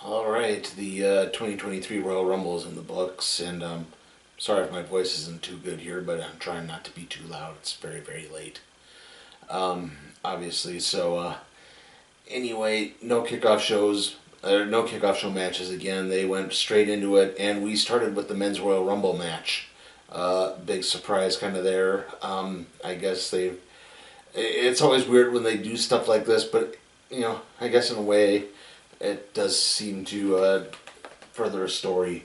All right, the 2023 Royal Rumble is in the books, and sorry if my voice isn't too good here, but I'm trying not to be too loud. It's very, very late, obviously. So, anyway, no kickoff shows, no kickoff show matches again. They went straight into it, and we started with the Men's Royal Rumble match. Big surprise kind of there. I guess they. It's always weird when they do stuff like this, but, I guess in a way it does seem to further a story.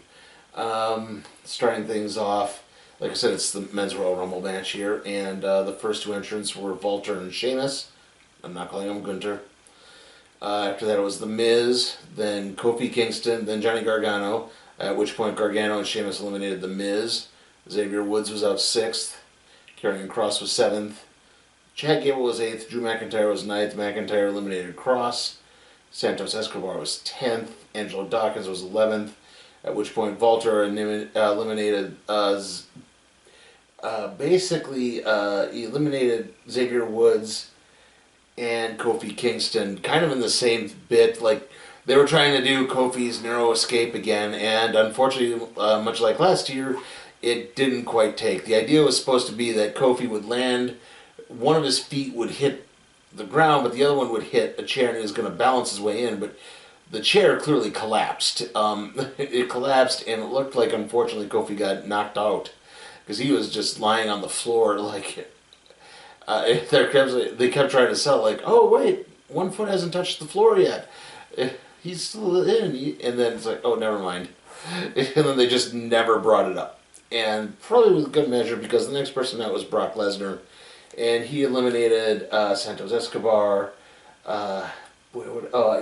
Starting things off, like I said, it's the Men's Royal Rumble match here, and the first two entrants were Walter and Sheamus. I'm not calling him Gunter. After that, it was The Miz, then Kofi Kingston, then Johnny Gargano, at which point Gargano and Sheamus eliminated The Miz. Xavier Woods was out 6th. Karrion Kross was 7th. Chad Gable was 8th. Drew McIntyre was 9th. McIntyre eliminated Kross. Santos Escobar was 10th. Angelo Dawkins was 11th. At which point Walter eliminated eliminated Xavier Woods and Kofi Kingston, kind of in the same bit. Like, they were trying to do Kofi's narrow escape again, and unfortunately, much like last year, it didn't quite take. The idea was supposed to be that Kofi would land, one of his feet would hit the ground, but the other one would hit a chair, and he was going to balance his way in, but the chair clearly collapsed. It collapsed, and it looked like, unfortunately, Kofi got knocked out, because he was just lying on the floor, like, they kept trying to sell, like, oh, wait, one foot hasn't touched the floor yet. He's still in, and then it's like, oh, never mind. And then they just never brought it up. And probably with good measure, because the next person out was Brock Lesnar, and he eliminated Santos Escobar,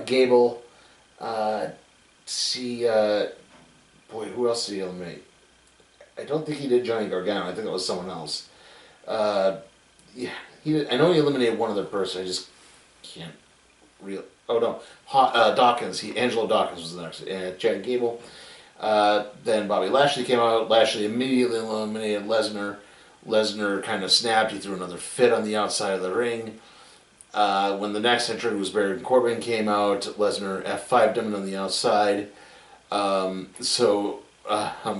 Gable, who else did he eliminate? I don't think he did Johnny Gargano. I think it was someone else. I know he eliminated one other person. I just can't Oh no, Dawkins. Angelo Dawkins was the next. Chad Gable. Then Bobby Lashley came out. Lashley immediately eliminated Lesnar. Lesnar kind of snapped. He threw another fit on the outside of the ring. When the next entrant was Baron Corbin came out, Lesnar F5'd him on the outside.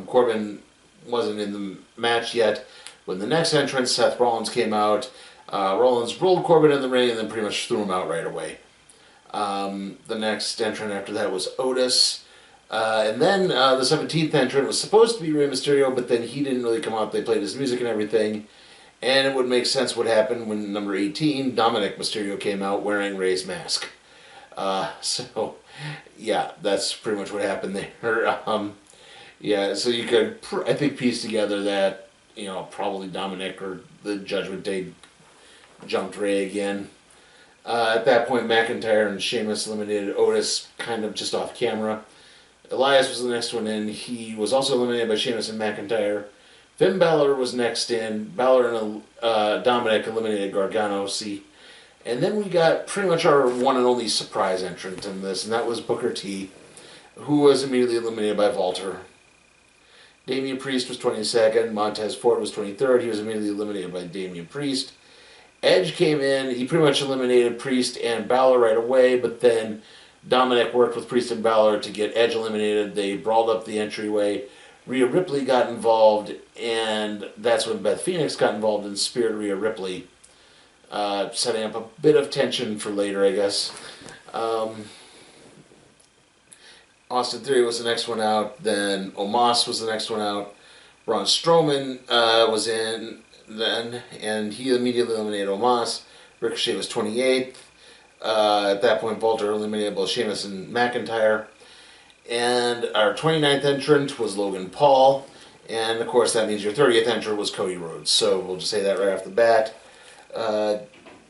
Corbin wasn't in the match yet. When the next entrant, Seth Rollins, came out, Rollins rolled Corbin in the ring and then pretty much threw him out right away. The next entrant after that was Otis. And then the 17th entrant was supposed to be Rey Mysterio, but then he didn't really come out. They played his music and everything. And it would make sense what happened when number 18, Dominic Mysterio, came out wearing Rey's mask. Yeah, that's pretty much what happened there. So you could, I think, piece together that, probably Dominic or the Judgment Day jumped Rey again. At that point, McIntyre and Sheamus eliminated Otis kind of just off camera. Elias was the next one in. He was also eliminated by Sheamus and McIntyre. Finn Balor was next in. Balor and Dominic eliminated Gargano. And then we got pretty much our one and only surprise entrant in this, and that was Booker T, who was immediately eliminated by Walter. Damian Priest was 22nd. Montez Ford was 23rd. He was immediately eliminated by Damian Priest. Edge came in. He pretty much eliminated Priest and Balor right away, but then Dominic worked with Priest and Balor to get Edge eliminated. They brawled up the entryway. Rhea Ripley got involved, and that's when Beth Phoenix got involved and speared Rhea Ripley, setting up a bit of tension for later, I guess. Austin Theory was the next one out. Then Omos was the next one out. Braun Strowman was in then, and he immediately eliminated Omos. Ricochet was 28th. At that point, Walter eliminated both Sheamus and McIntyre. And our 29th entrant was Logan Paul. And, of course, that means your 30th entrant was Cody Rhodes. So we'll just say that right off the bat.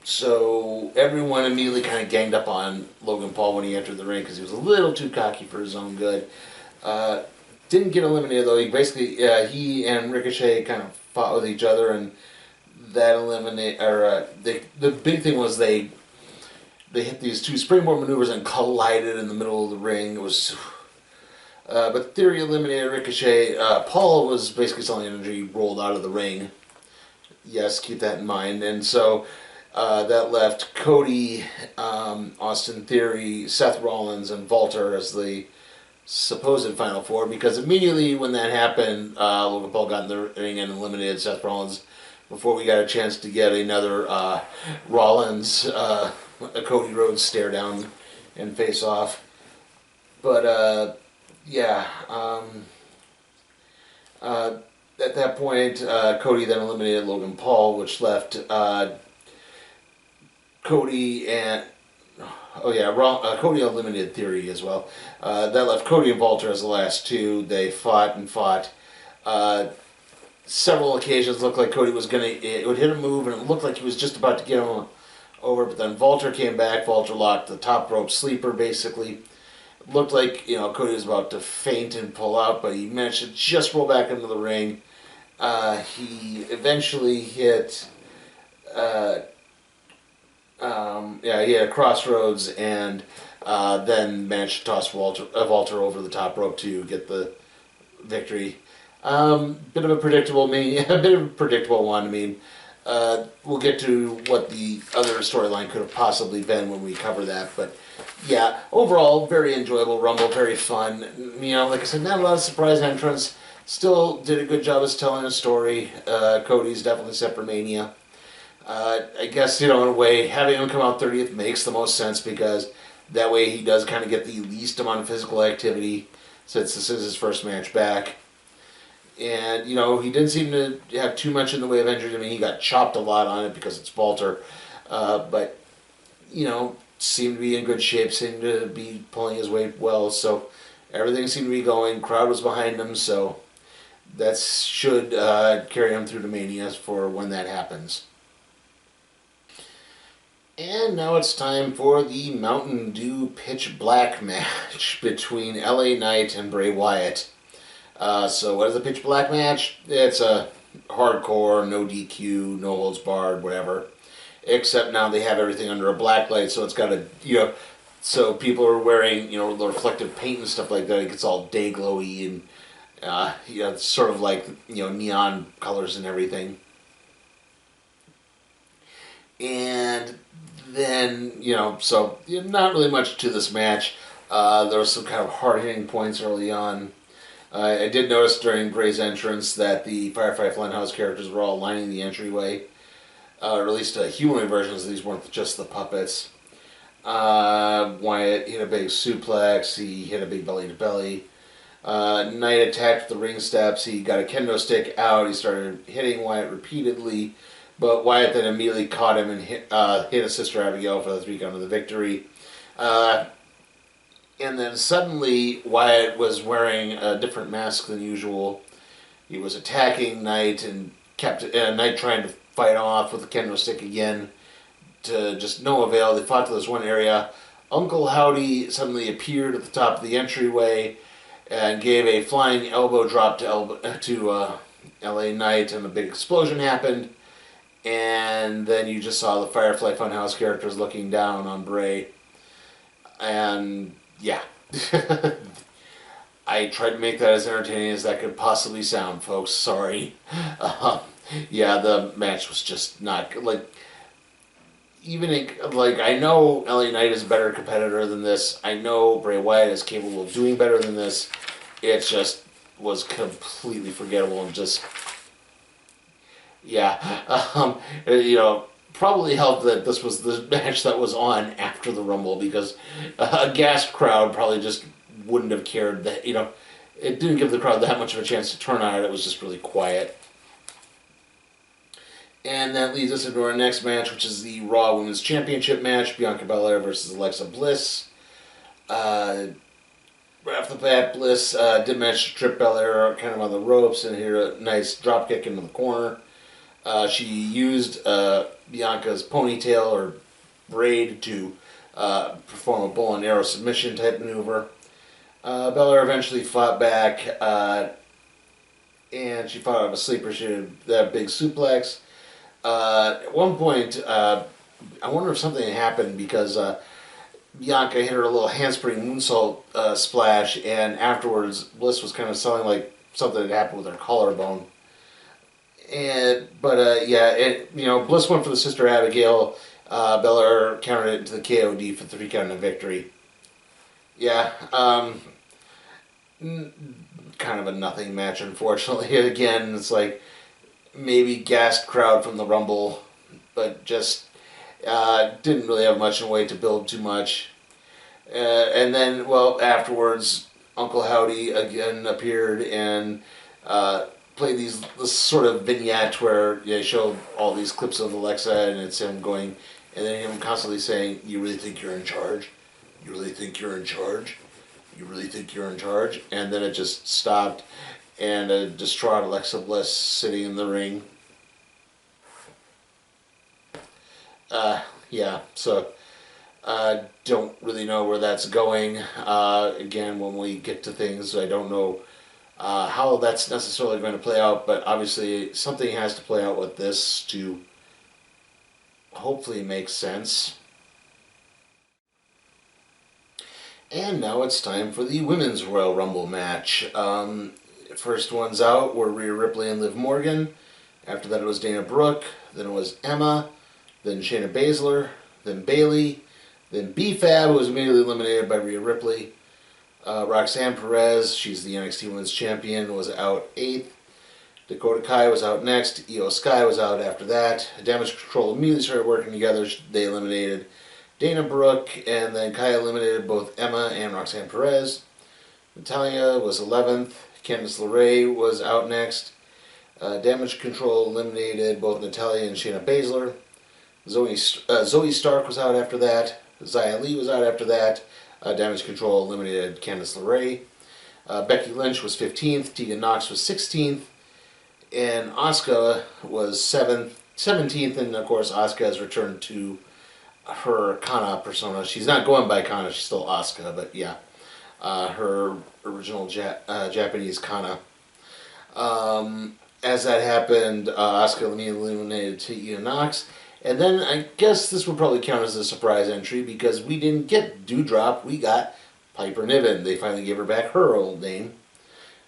So everyone immediately kind of ganged up on Logan Paul when he entered the ring because he was a little too cocky for his own good. Didn't get eliminated, though. He and Ricochet kind of fought with each other, and that the big thing was they hit these two springboard maneuvers and collided in the middle of the ring. It was, but Theory eliminated Ricochet. Paul was basically selling energy, rolled out of the ring. Yes, keep that in mind. And so That left Cody, Austin Theory, Seth Rollins, and Walter as the supposed Final Four, because immediately when that happened, Logan Paul got in the ring and eliminated Seth Rollins before we got a chance to get another Rollins, Cody Rhodes stare down and face off. But yeah, at that point, Cody then eliminated Logan Paul, which left Cody and Cody eliminated Theory as well. That left Cody and Walter as the last two. They fought and fought. Several occasions looked like Cody was it would hit a move, and it looked like he was just about to get him over, but then Walter came back. Walter locked the top rope sleeper, basically. It looked like, Cody was about to faint and pull out, but he managed to just roll back into the ring. He eventually hit... he had a crossroads, and then managed to toss Walter over the top rope to get the victory. Bit of a predictable one. I mean, we'll get to what the other storyline could have possibly been when we cover that. But yeah, overall, very enjoyable Rumble, very fun. Like I said, not a lot of surprise entrants. Still did a good job of telling a story. Cody's definitely set for Mania. I guess, in a way, having him come out 30th makes the most sense, because that way he does kind of get the least amount of physical activity, since this is his first match back. And, he didn't seem to have too much in the way of injuries. I mean, he got chopped a lot on it because it's Walter. But, seemed to be in good shape, seemed to be pulling his weight well. So everything seemed to be going. Crowd was behind him, so that should carry him through to Mania for when that happens. And now it's time for the Mountain Dew Pitch Black match between LA Knight and Bray Wyatt. So what is a Pitch Black match? It's a hardcore, no DQ, no holds barred, whatever. Except now they have everything under a black light, so it's got so people are wearing, the reflective paint and stuff like that. It gets all day glowy and, it's sort of like, neon colors and everything. And then, so not really much to this match. There was some kind of hard-hitting points early on. I did notice during Bray's entrance that the Firefly Funhouse characters were all lining the entryway. Or at least humanoid versions. These weren't just the puppets. Wyatt hit a big suplex. He hit a big belly-to-belly. Knight attacked the ring steps. He got a kendo stick out. He started hitting Wyatt repeatedly. But Wyatt then immediately caught him and hit his sister Abigail for the 3 count of the victory. And then suddenly Wyatt was wearing a different mask than usual. He was attacking Knight and kept Knight trying to fight off with the kendo stick again, to just no avail. They fought to this one area. Uncle Howdy suddenly appeared at the top of the entryway and gave a flying elbow drop to LA Knight, and a big explosion happened. And then you just saw the Firefly Funhouse characters looking down on Bray. And yeah. I tried to make that as entertaining as that could possibly sound, folks. Sorry. Yeah, the match was just not... I know LA Knight is a better competitor than this. I know Bray Wyatt is capable of doing better than this. It just was completely forgettable and just... Yeah. Probably helped that this was the match that was on after the Rumble, because a gassed crowd probably just wouldn't have cared that, it didn't give the crowd that much of a chance to turn on it. It was just really quiet. And that leads us into our next match, which is the Raw Women's Championship match, Bianca Belair versus Alexa Bliss. Right off the bat, Bliss did manage to trip Belair kind of on the ropes and hit a nice dropkick into the corner. She used Bianca's ponytail or braid to perform a bow and arrow submission type maneuver. Belair eventually fought back, and she fought out of a sleeper. She did that big suplex. At one point, I wonder if something happened, because Bianca hit her a little handspring moonsault splash, and afterwards Bliss was kind of sounding like something had happened with her collarbone. Bliss went for the Sister Abigail. Belair countered it into the KOD for 3 count of victory. Yeah, kind of a nothing match, unfortunately. Again, it's like maybe gassed crowd from the Rumble, but just didn't really have much in a way to build too much. And then, well, afterwards, Uncle Howdy again appeared and played this sort of vignette where they show all these clips of Alexa, and it's him going, and then him constantly saying, "You really think you're in charge? You really think you're in charge? You really think you're in charge?" And then it just stopped, and a distraught Alexa Bliss sitting in the ring. So don't really know where that's going. Again, when we get to things, I don't know how that's necessarily going to play out, but obviously something has to play out with this to hopefully make sense. And now it's time for the Women's Royal Rumble match. First ones out were Rhea Ripley and Liv Morgan. After that it was Dana Brooke. Then it was Emma. Then Shayna Baszler. Then Bayley. Then B-Fab, who was immediately eliminated by Rhea Ripley. Roxanne Perez, she's the NXT Women's Champion, was out 8th. Dakota Kai was out next. Io Sky was out after that. Damage Control immediately started working together. They eliminated Dana Brooke, and then Kai eliminated both Emma and Roxanne Perez. Natalya was 11th. Candice LeRae was out next. Damage Control eliminated both Natalya and Shayna Baszler. Zoe Stark was out after that. Xia Li was out after that. Damage Control eliminated Candice LeRae. Becky Lynch was 15th. Tegan Nox was 16th. And Asuka was 17th. And of course, Asuka has returned to her Kana persona. She's not going by Kana, she's still Asuka, but yeah. Her original Japanese Kana. As that happened, Asuka eliminated Tegan Nox. And then I guess this would probably count as a surprise entry because we didn't get Doudrop, we got Piper Niven. They finally gave her back her old name.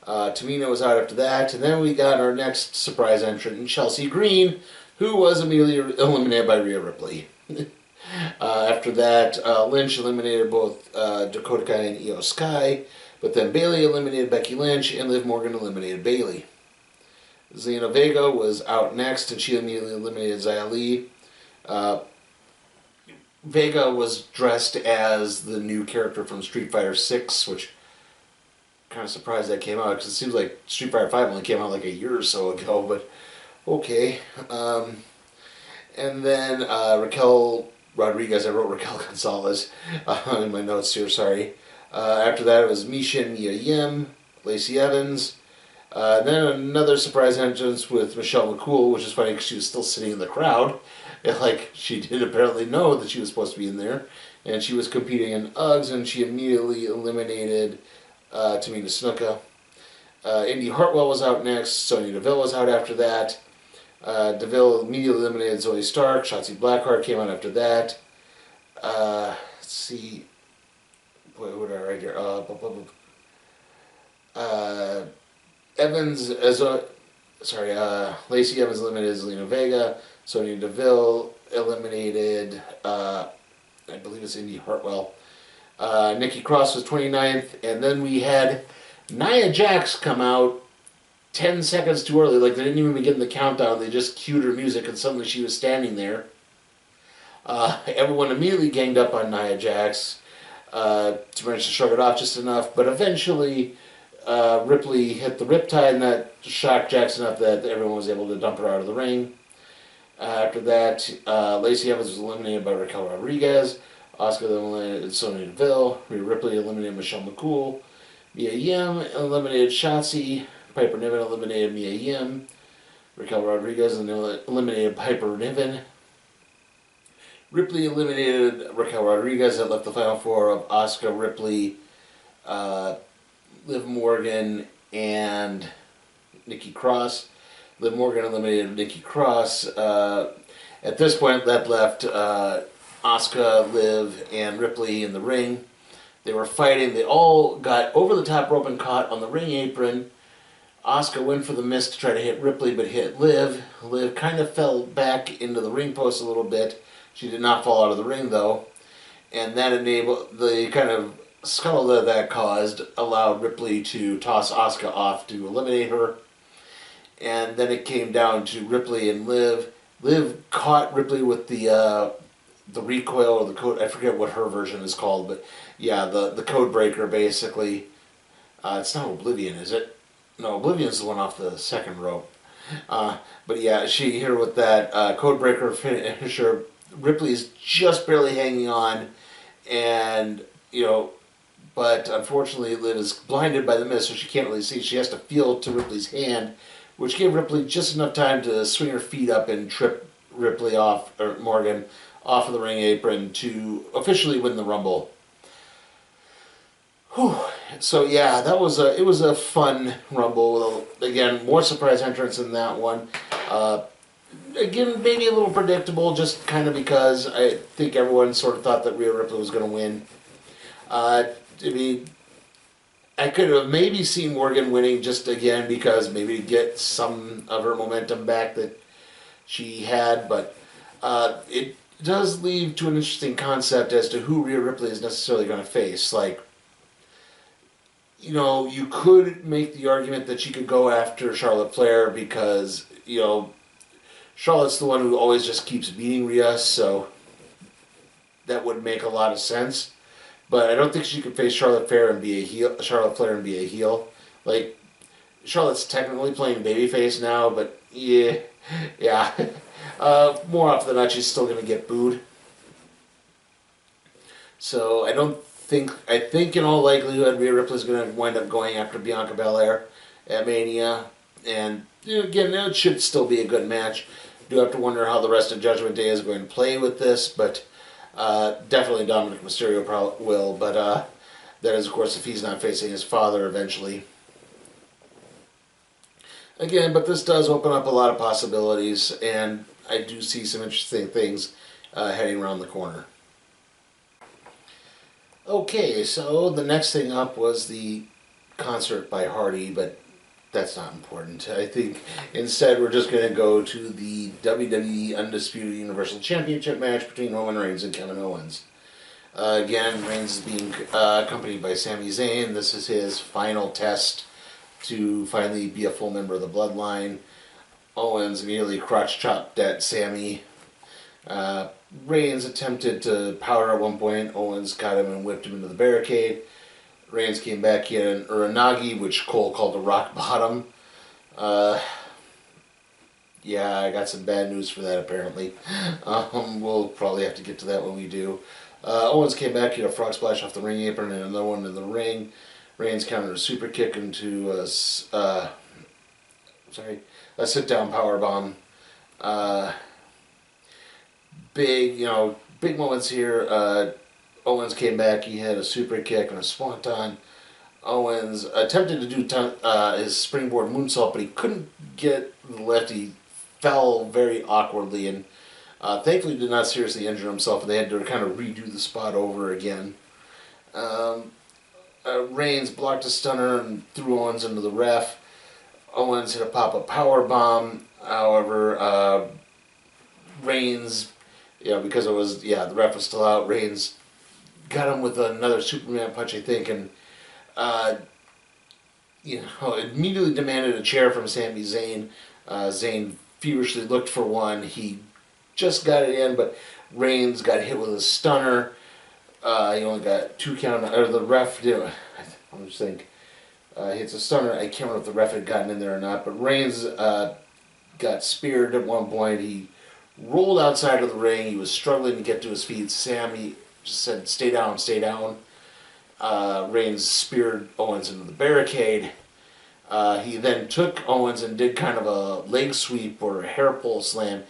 Tamina was out after that, and then we got our next surprise entrant, Chelsea Green, who was immediately eliminated by Rhea Ripley. After that, Lynch eliminated both Dakota Kai and Io Sky, but then Bayley eliminated Becky Lynch, and Liv Morgan eliminated Bayley. Zelina Vega was out next, and she immediately eliminated Xia Li. Vega was dressed as the new character from Street Fighter 6, which kind of surprised that came out because it seems like Street Fighter 5 only came out like a year or so ago, but okay. And then Raquel Rodriguez, I wrote Raquel Gonzalez in my notes here, sorry. After that it was Misha and Mia Yim, Lacey Evans. Then another surprise entrance with Michelle McCool, which is funny because she was still sitting in the crowd. Like, she did apparently know that she was supposed to be in there. And she was competing in Uggs, and she immediately eliminated Tamina Snuka. Indy Hartwell was out next. Sonya Deville was out after that. Deville immediately eliminated Zoe Stark. Shotzi Blackheart came out after that. Let's see. What did I write here? Lacey Evans eliminated Zelina Vega. Sonya Deville eliminated, I believe it's Indy Hartwell. Nikki Cross was 29th, and then we had Nia Jax come out 10 seconds too early. Like, they didn't even begin the countdown. They just cued her music, and suddenly she was standing there. Everyone immediately ganged up on Nia Jax to manage to shrug it off just enough, but eventually Ripley hit the Riptide, and that shocked Jax enough that everyone was able to dump her out of the ring. After that, Lacey Evans was eliminated by Raquel Rodriguez. Asuka eliminated Sonya Deville. Rhea Ripley eliminated Michelle McCool. Mia Yim eliminated Shotzi. Piper Niven eliminated Mia Yim. Raquel Rodriguez eliminated Piper Niven. Ripley eliminated Raquel Rodriguez. That left the final four of Asuka, Ripley, Liv Morgan, and Nikki Cross. Liv Morgan eliminated Nikki Cross. At this point, that left Asuka, Liv, and Ripley in the ring. They were fighting. They all got over the top rope and caught on the ring apron. Asuka went for the miss to try to hit Ripley, but hit Liv. Liv kind of fell back into the ring post a little bit. She did not fall out of the ring, though. And that enabled the kind of scuttle that caused allowed Ripley to toss Asuka off to eliminate her. And then it came down to Ripley and Liv. Liv caught Ripley with the recoil or the code. I forget what her version is called, but yeah, the code breaker basically. It's not Oblivion, is it? No, Oblivion's the one off the second rope. But yeah, she hit her with that code breaker finisher. Ripley's just barely hanging on, and but unfortunately Liv is blinded by the mist, so she can't really see. She has to feel to Ripley's hand, which gave Ripley just enough time to swing her feet up and trip Ripley off, or Morgan, off of the ring apron to officially win the Rumble. Whew. So yeah, it was a fun Rumble. Again, more surprise entrants in that one. Again, maybe a little predictable, just kind of because I think everyone sort of thought that Rhea Ripley was going to win. I could have maybe seen Morgan winning just again because maybe to get some of her momentum back that she had, but it does lead to an interesting concept as to who Rhea Ripley is necessarily going to face. Like, you could make the argument that she could go after Charlotte Flair because, Charlotte's the one who always just keeps beating Rhea, so that would make a lot of sense. But I don't think she could face Charlotte Flair and be a heel. Like, Charlotte's technically playing babyface now, but yeah. More often than not, she's still going to get booed. So I think in all likelihood, Rhea Ripley's going to wind up going after Bianca Belair at Mania. And again, it should still be a good match. Do have to wonder how the rest of Judgment Day is going to play with this, but definitely Dominic Mysterio probably will. But that is, of course, if he's not facing his father eventually. Again, but this does open up a lot of possibilities, and I do see some interesting things heading around the corner. Okay, so the next thing up was the concert by Hardy, but that's not important. I think instead we're just going to go to the WWE Undisputed Universal Championship match between Roman Reigns and Kevin Owens. Again, Reigns is being accompanied by Sami Zayn. This is his final test to finally be a full member of the Bloodline. Owens immediately crotch chopped at Sami. Reigns attempted to power at one point. Owens got him and whipped him into the barricade. Reigns came back. He had an Uranagi, which Cole called a rock bottom. Yeah, I got some bad news for that apparently. We'll probably have to get to that when we do. Owens came back. He had a frog splash off the ring apron and another one in the ring. Reigns countered a super kick into a sit-down powerbomb. Big moments here. Owens came back. He had a super kick and a swanton. Owens attempted to do his springboard moonsault, but he couldn't get the lift. He fell very awkwardly and thankfully did not seriously injure himself, and they had to kind of redo the spot over again. Reigns blocked a stunner and threw Owens into the ref. Owens hit a pop-up power bomb. However, Reigns, because it was, the ref was still out, Reigns got him with another Superman punch, I think, and immediately demanded a chair from Sami Zayn. Zayn feverishly looked for one. He just got it in, but Reigns got hit with a stunner. He only got 2 count, or the ref did. I'm just thinking, hits a stunner. I can't remember if the ref had gotten in there or not, but Reigns got speared at one point. He rolled outside of the ring. He was struggling to get to his feet. Sami just said, "Stay down, stay down." Reigns speared Owens into the barricade. He then took Owens and did kind of a leg sweep or a hair pull slam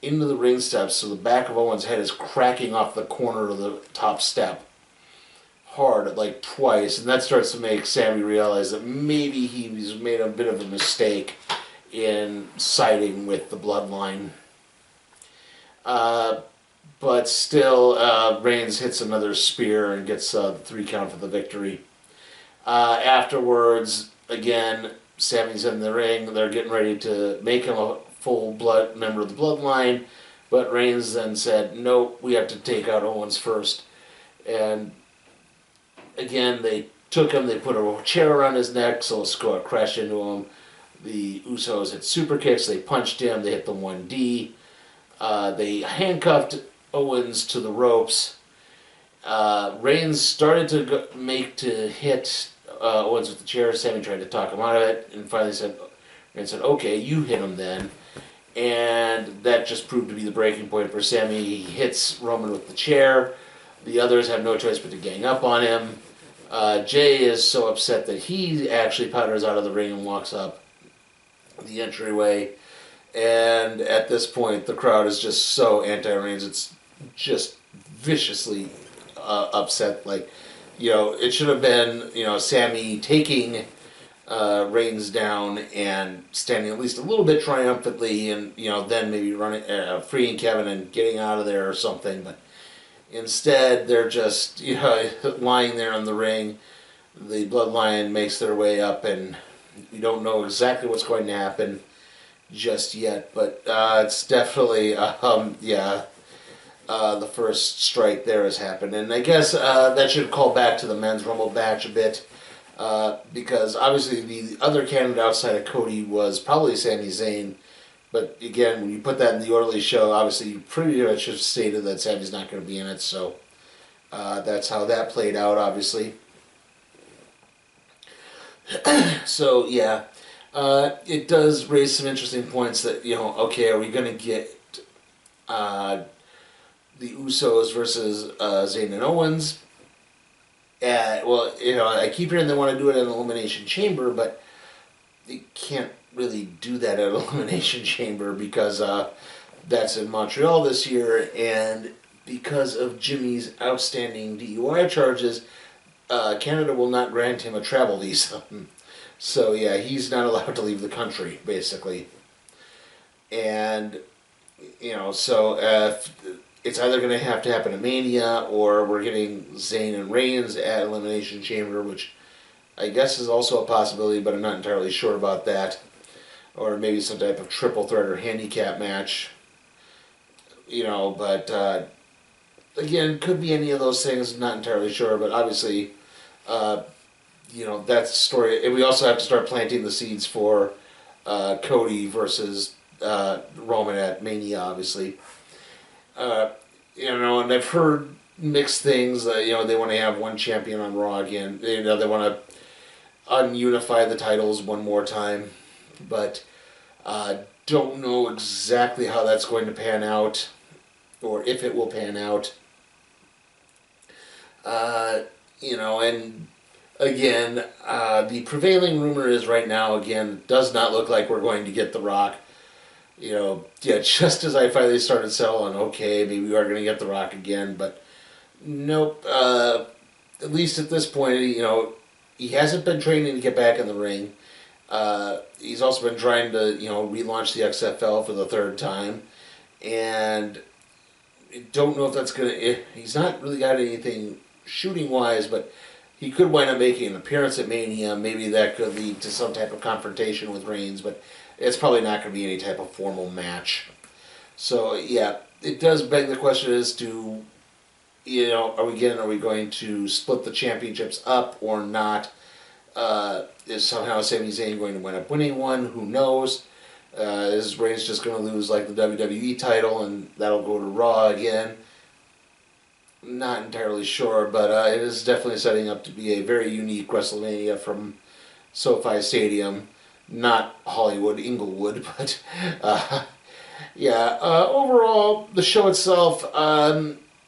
into the ring steps, so the back of Owens' head is cracking off the corner of the top step hard, like twice, and that starts to make Sami realize that maybe he's made a bit of a mistake in siding with the Bloodline. But still, Reigns hits another spear and gets the 3 count for the victory. Afterwards, again, Sammy's in the ring. They're getting ready to make him a full blood member of the bloodline, but Reigns then said, "Nope, we have to take out Owens first." And again, they took him. They put a chair around his neck, so Score crashed into him. The Usos hit super kicks. They punched him. They hit the 1D. They handcuffed Owens to the ropes. Reigns started to hit Owens with the chair. Sammy tried to talk him out of it, and finally Reigns said, "Okay, you hit him then." And that just proved to be the breaking point for Sammy. He hits Roman with the chair. The others have no choice but to gang up on him. Jay is so upset that he actually powders out of the ring and walks up the entryway. And at this point, the crowd is just so anti-Reigns. It's just viciously upset. Like, it should have been, Sammy taking Reigns down and standing at least a little bit triumphantly, and then maybe freeing Kevin and getting out of there or something. But instead, they're just lying there in the ring. The Bloodline makes their way up, and we don't know exactly what's going to happen just yet. But it's definitely the first strike there has happened, and I guess that should call back to the men's Rumble match a bit. Because obviously the other candidate outside of Cody was probably Sami Zayn, but again, when you put that in the Orderly show, obviously you pretty much have stated that Sami's not going to be in it, so that's how that played out, obviously. So yeah, it does raise some interesting points that, okay, are we going to get the Usos versus Zayn and Owens? I keep hearing they want to do it at an Elimination Chamber, but they can't really do that at an Elimination Chamber because that's in Montreal this year, and because of Jimmy's outstanding DUI charges, Canada will not grant him a travel visa. So yeah, he's not allowed to leave the country, basically. And, so it's either going to happen at Mania, or we're getting Zayn and Reigns at Elimination Chamber, which I guess is also a possibility, but I'm not entirely sure about that. Or maybe some type of triple threat or handicap match. But again, could be any of those things, not entirely sure, but obviously, that's the story. And we also have to start planting the seeds for Cody versus Roman at Mania, obviously. And I've heard mixed things. They want to have one champion on Raw again. They want to unify the titles one more time, but don't know exactly how that's going to pan out, or if it will pan out. And again, the prevailing rumor is right now, again, does not look like we're going to get The Rock. Just as I finally started selling, okay, maybe we are going to get The Rock again, but nope. At least at this point, he hasn't been training to get back in the ring. He's also been trying to, relaunch the XFL for the third time, and I don't know if that's going to... He's not really got anything shooting-wise, but he could wind up making an appearance at Mania. Maybe that could lead to some type of confrontation with Reigns, but it's probably not going to be any type of formal match. So, yeah, it does beg the question as to, are we going to split the championships up or not? Is somehow Sami Zayn going to wind up winning one? Who knows? Is Reigns just going to lose like the WWE title and that'll go to Raw again? Not entirely sure, but it is definitely setting up to be a very unique WrestleMania from SoFi Stadium. Not Hollywood, Inglewood, but overall, the show itself,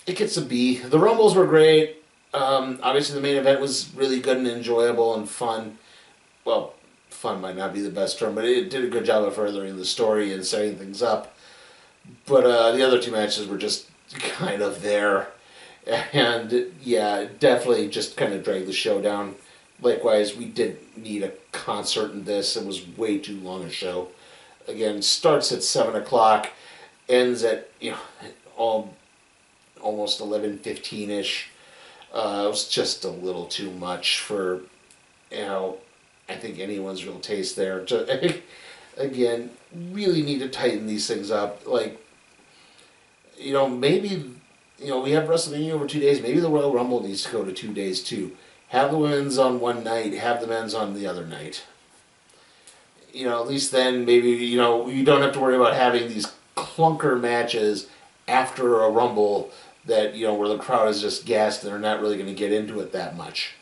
it gets a B. The Rumbles were great. Obviously, the main event was really good and enjoyable and fun. Well, fun might not be the best term, but it did a good job of furthering the story and setting things up. But the other two matches were just kind of there. And, yeah, definitely just kind of dragged the show down. Likewise, we did need a concert in this. It was way too long a show. Again, starts at 7 o'clock, ends at, almost 11:15-ish. It was just a little too much for, I think anyone's real taste there. Again, really need to tighten these things up. Like, maybe, we have WrestleMania over 2 days. Maybe the Royal Rumble needs to go to 2 days too. Have the women's on one night, have the men's on the other night. At least then maybe, you don't have to worry about having these clunker matches after a Rumble that, where the crowd is just gassed and they're not really going to get into it that much.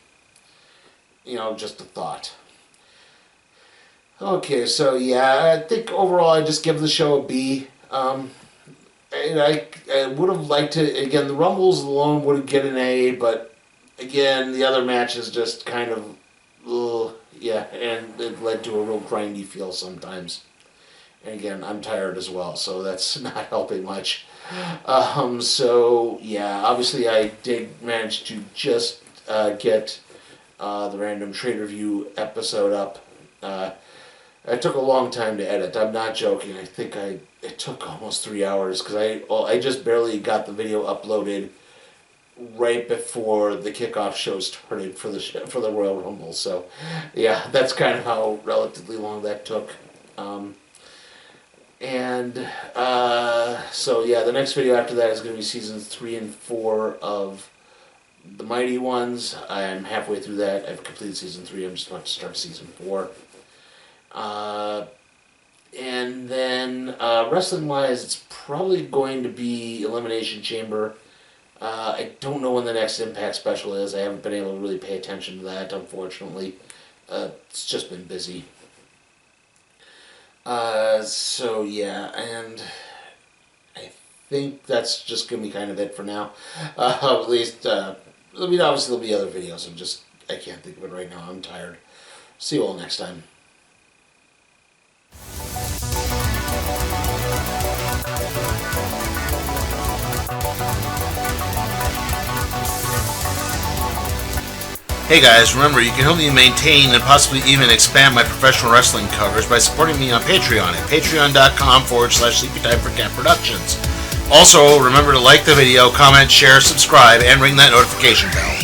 Just a thought. Okay, so yeah, I think overall I just give the show a B. And I would have liked to, again, the Rumbles alone would get an A, but again, the other matches just kind of, yeah, and it led to a real grindy feel sometimes. And again, I'm tired as well, so that's not helping much. So yeah, obviously I did manage to just get the Random Trade Review episode up. It took a long time to edit. I'm not joking. I think it took almost 3 hours because I just barely got the video uploaded right before the kickoff show started for the Royal Rumble. So yeah, that's kind of how relatively long that took. So yeah, the next video after that is going to be seasons 3 and 4 of The Mighty Ones. I'm halfway through that. I've completed season 3. I'm just about to start season 4. And then wrestling-wise, it's probably going to be Elimination Chamber. I don't know when the next Impact special is. I haven't been able to really pay attention to that, unfortunately. It's just been busy. So yeah, and I think that's just going to be kind of it for now. At least, obviously there'll be other videos. I can't think of it right now. I'm tired. See you all next time. Hey guys, remember you can help me maintain and possibly even expand my professional wrestling covers by supporting me on Patreon at patreon.com/SleepyTimeForCat Productions. Also, remember to like the video, comment, share, subscribe, and ring that notification bell.